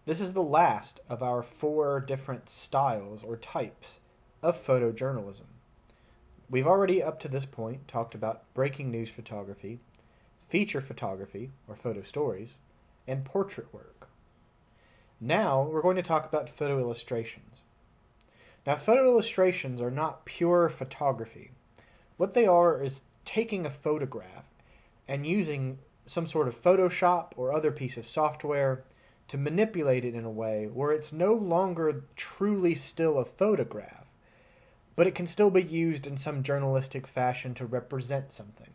This is the last of our 4 different styles or types of photojournalism. We've already up to this point talked about breaking news photography, feature photography or photo stories, and portrait work. Now we're going to talk about photo illustrations. Now photo illustrations are not pure photography. What they are is taking a photograph and using some sort of Photoshop or other piece of software to manipulate it in a way where it's no longer truly still a photograph, but it can still be used in some journalistic fashion to represent something.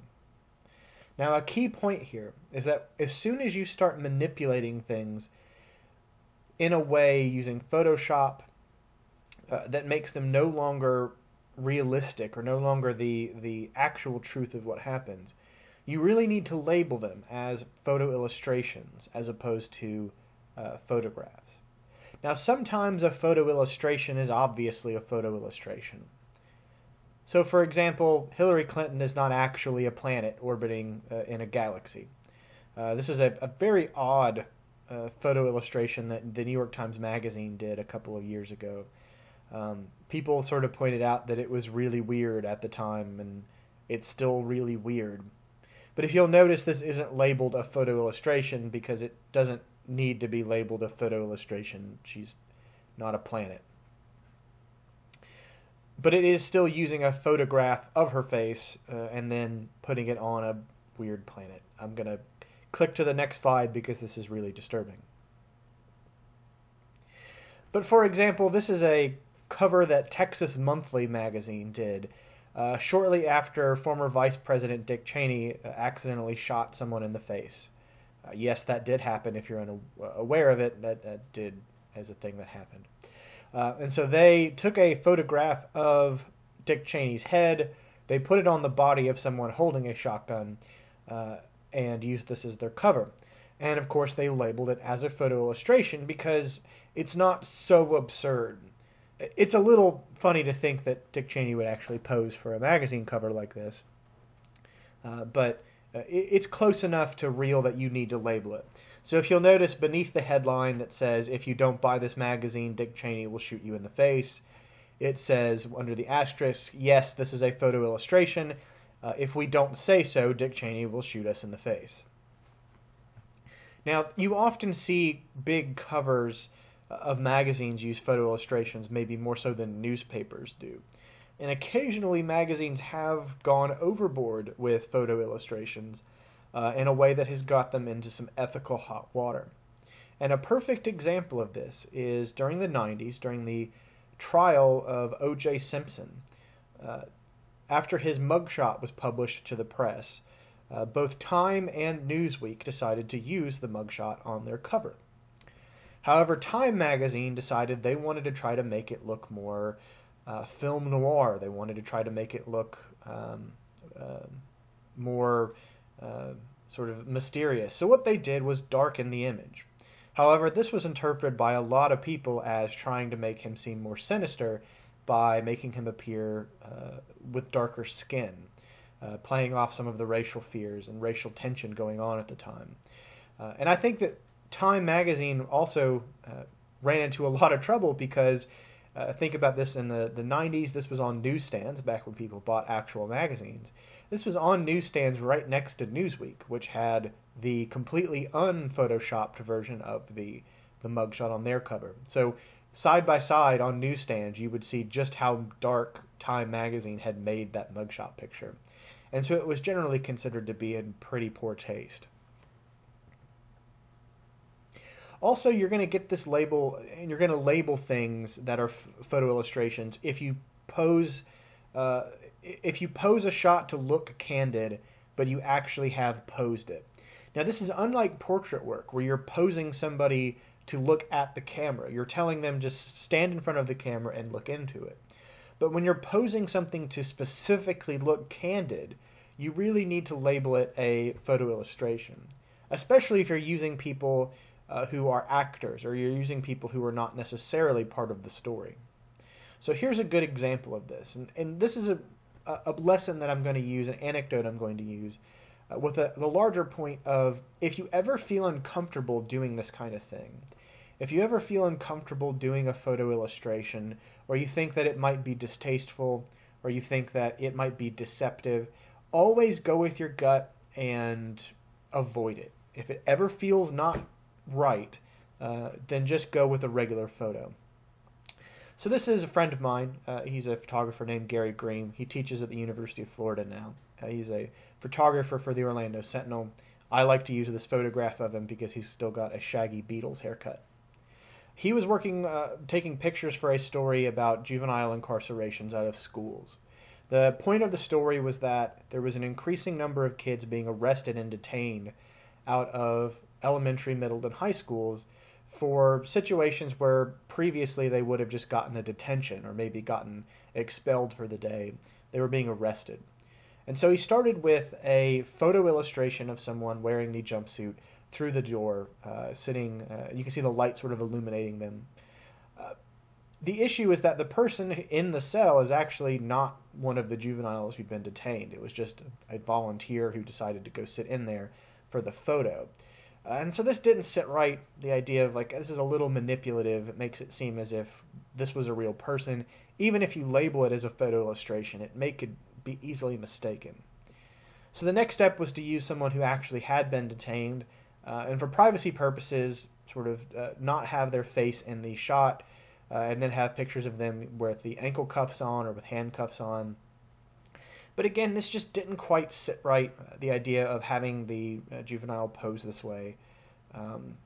Now, a key point here is that as soon as you start manipulating things in a way using Photoshop that makes them no longer realistic or no longer the actual truth of what happens, you really need to label them as photo illustrations as opposed to photographs. Now, sometimes a photo illustration is obviously a photo illustration. So, for example, Hillary Clinton is not actually a planet orbiting in a galaxy. This is a very odd photo illustration that the New York Times Magazine did a couple of years ago. People sort of pointed out that it was really weird at the time, and it's still really weird. But if you'll notice, this isn't labeled a photo illustration because it doesn't need to be labeled a photo illustration. She's not a planet. But it is still using a photograph of her face and then putting it on a weird planet. I'm going to click to the next slide because this is really disturbing. But for example, this is a cover that Texas Monthly magazine did shortly after former Vice President Dick Cheney accidentally shot someone in the face. Yes, that did happen. If you're unaware of it, that did as a thing that happened. And so they took a photograph of Dick Cheney's head, they put it on the body of someone holding a shotgun, and used this as their cover. And of course they labeled it as a photo illustration because it's not so absurd. It's a little funny to think that Dick Cheney would actually pose for a magazine cover like this, but it's close enough to real that you need to label it. So if you'll notice beneath the headline that says, "If you don't buy this magazine, Dick Cheney will shoot you in the face," it says under the asterisk, "Yes, this is a photo illustration. If we don't say so, Dick Cheney will shoot us in the face." Now, you often see big covers of magazines use photo illustrations, maybe more so than newspapers do. And occasionally magazines have gone overboard with photo illustrations in a way that has got them into some ethical hot water. And a perfect example of this is during the 90s, during the trial of O.J. Simpson. After his mugshot was published to the press, both Time and Newsweek decided to use the mugshot on their cover. However, Time magazine decided they wanted to try to make it look more film noir. They wanted to try to make it look more sort of mysterious. So what they did was darken the image. However, this was interpreted by a lot of people as trying to make him seem more sinister by making him appear with darker skin, playing off some of the racial fears and racial tension going on at the time. And I think that Time magazine also ran into a lot of trouble because think about this in the 90s, this was on newsstands back when people bought actual magazines. This was on newsstands right next to Newsweek, which had the completely unphotoshopped version of the mugshot on their cover. So side by side on newsstands, you would see just how dark Time magazine had made that mugshot picture. And so it was generally considered to be in pretty poor taste. Also, you're going to get this label, and you're going to label things that are photo illustrations if you pose a shot to look candid, but you actually have posed it. Now, this is unlike portrait work, where you're posing somebody to look at the camera. You're telling them just stand in front of the camera and look into it. But when you're posing something to specifically look candid, you really need to label it a photo illustration, especially if you're using people who are actors, or you're using people who are not necessarily part of the story. So here's a good example of this, and this is a lesson that I'm going to use, an anecdote I'm going to use, with the larger point of if you ever feel uncomfortable doing this kind of thing, If you ever feel uncomfortable doing a photo illustration, or you think that it might be distasteful, or you think that it might be deceptive, always go with your gut and avoid it. If it ever feels not right, then just go with a regular photo. So this is a friend of mine. He's a photographer named Gary Green. He teaches at the University of Florida now. He's a photographer for the Orlando Sentinel. I like to use this photograph of him because he's still got a shaggy Beatles haircut. He was taking pictures for a story about juvenile incarcerations out of schools. The point of the story was that there was an increasing number of kids being arrested and detained out of elementary, middle, and high schools for situations where previously they would have just gotten a detention or maybe gotten expelled for the day. They were being arrested. And so he started with a photo illustration of someone wearing the jumpsuit through the door, sitting, you can see the light sort of illuminating them. The issue is that the person in the cell is actually not one of the juveniles who'd been detained. It was just a volunteer who decided to go sit in there for the photo. And so this didn't sit right, the idea of like, this is a little manipulative. It makes it seem as if this was a real person. Even if you label it as a photo illustration, it could be easily mistaken. So the next step was to use someone who actually had been detained, and for privacy purposes, sort of not have their face in the shot, and then have pictures of them with the ankle cuffs on or with handcuffs on. But again, this just didn't quite sit right, the idea of having the juvenile pose this way.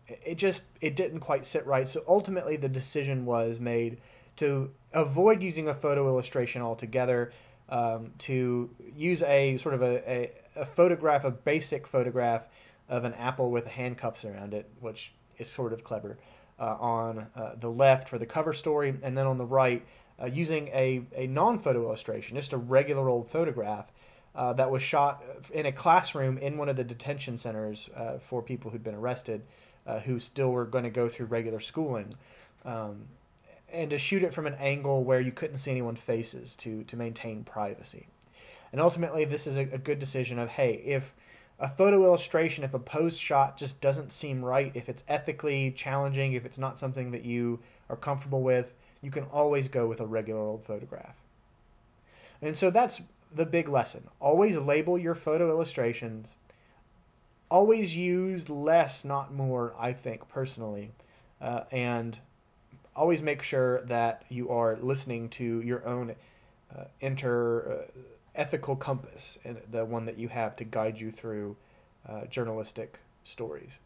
It didn't quite sit right. So ultimately the decision was made to avoid using a photo illustration altogether, to use a sort of a photograph, a basic photograph of an apple with handcuffs around it, which is sort of clever, on the left for the cover story, and then on the right, using a non-photo illustration, just a regular old photograph that was shot in a classroom in one of the detention centers for people who'd been arrested, who still were going to go through regular schooling, and to shoot it from an angle where you couldn't see anyone's faces to maintain privacy. And ultimately, this is a good decision of, hey, if a photo illustration, if a pose shot just doesn't seem right, if it's ethically challenging, if it's not something that you are comfortable with, you can always go with a regular old photograph. And so that's the big lesson. Always label your photo illustrations. Always use less, not more, I think, personally. And always make sure that you are listening to your own ethical compass, and the one that you have to guide you through journalistic stories.